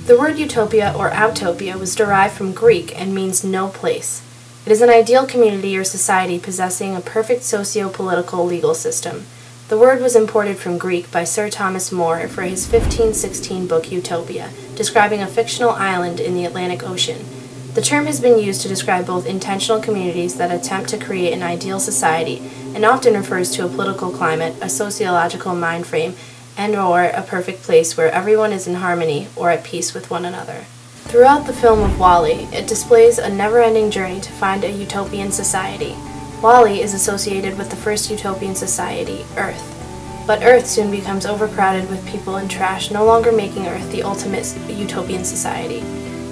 The word utopia or autopia was derived from Greek and means no place. It is an ideal community or society possessing a perfect socio-political legal system. The word was imported from Greek by Sir Thomas More for his 1516 book Utopia, describing a fictional island in the Atlantic Ocean. The term has been used to describe both intentional communities that attempt to create an ideal society and often refers to a political climate, a sociological mind frame, and/or a perfect place where everyone is in harmony or at peace with one another. Throughout the film of WALL-E, it displays a never-ending journey to find a utopian society. WALL-E is associated with the first utopian society, Earth. But Earth soon becomes overcrowded with people and trash, no longer making Earth the ultimate utopian society.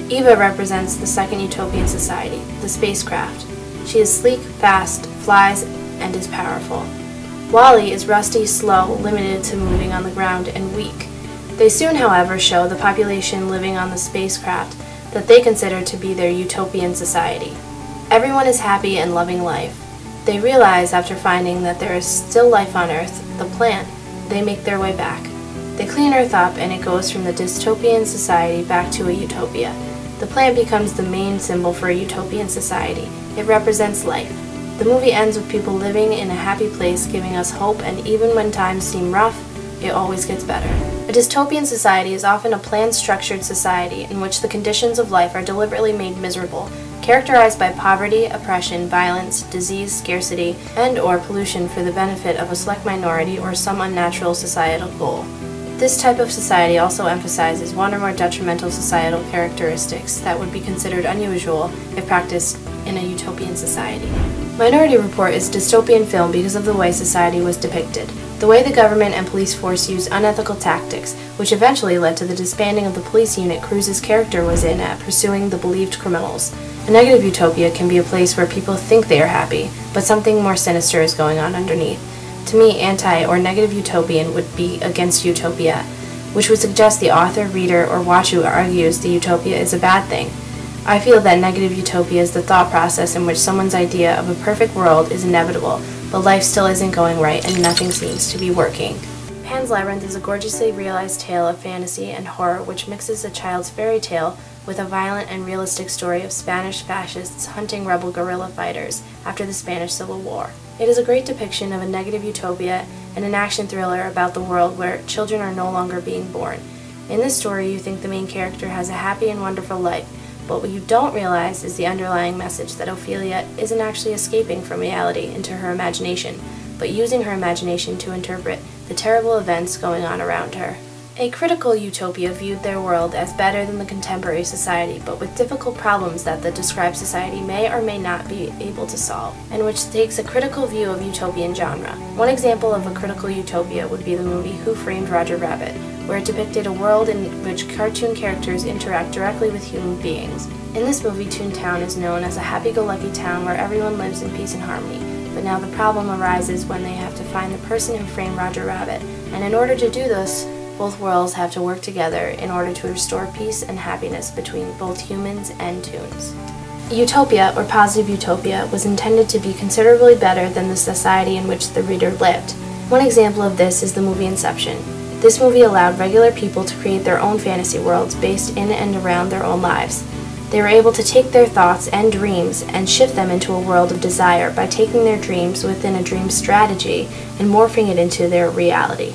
Eva represents the second utopian society, the spacecraft. She is sleek, fast, flies, and is powerful. WALL-E is rusty, slow, limited to moving on the ground, and weak. They soon, however, show the population living on the spacecraft that they consider to be their utopian society. Everyone is happy and loving life. They realize after finding that there is still life on Earth, the plant, they make their way back. They clean Earth up and it goes from the dystopian society back to a utopia. The plant becomes the main symbol for a utopian society. It represents life. The movie ends with people living in a happy place, giving us hope, and even when times seem rough, it always gets better. A dystopian society is often a planned, structured society in which the conditions of life are deliberately made miserable, characterized by poverty, oppression, violence, disease, scarcity, and/or pollution for the benefit of a select minority or some unnatural societal goal. This type of society also emphasizes one or more detrimental societal characteristics that would be considered unusual if practiced in a utopian society. Minority Report is a dystopian film because of the way society was depicted. The way the government and police force used unethical tactics, which eventually led to the disbanding of the police unit Cruz's character was in at pursuing the believed criminals. A negative utopia can be a place where people think they are happy, but something more sinister is going on underneath. To me, anti- or negative utopian would be against utopia, which would suggest the author, reader, or watcher who argues the utopia is a bad thing. I feel that negative utopia is the thought process in which someone's idea of a perfect world is inevitable, but life still isn't going right and nothing seems to be working. Pan's Labyrinth is a gorgeously realized tale of fantasy and horror which mixes a child's fairy tale with a violent and realistic story of Spanish fascists hunting rebel guerrilla fighters after the Spanish Civil War. It is a great depiction of a negative utopia and an action thriller about the world where children are no longer being born. In this story, you think the main character has a happy and wonderful life, but what you don't realize is the underlying message that Ophelia isn't actually escaping from reality into her imagination, but using her imagination to interpret the terrible events going on around her. A critical utopia viewed their world as better than the contemporary society, but with difficult problems that the described society may or may not be able to solve, and which takes a critical view of utopian genre. One example of a critical utopia would be the movie Who Framed Roger Rabbit, where it depicted a world in which cartoon characters interact directly with human beings. In this movie, Toontown is known as a happy-go-lucky town where everyone lives in peace and harmony, but now the problem arises when they have to find the person who framed Roger Rabbit, and in order to do this, both worlds have to work together in order to restore peace and happiness between both humans and toons. Utopia, or positive utopia, was intended to be considerably better than the society in which the reader lived. One example of this is the movie Inception. This movie allowed regular people to create their own fantasy worlds based in and around their own lives. They were able to take their thoughts and dreams and shift them into a world of desire by taking their dreams within a dream strategy and morphing it into their reality.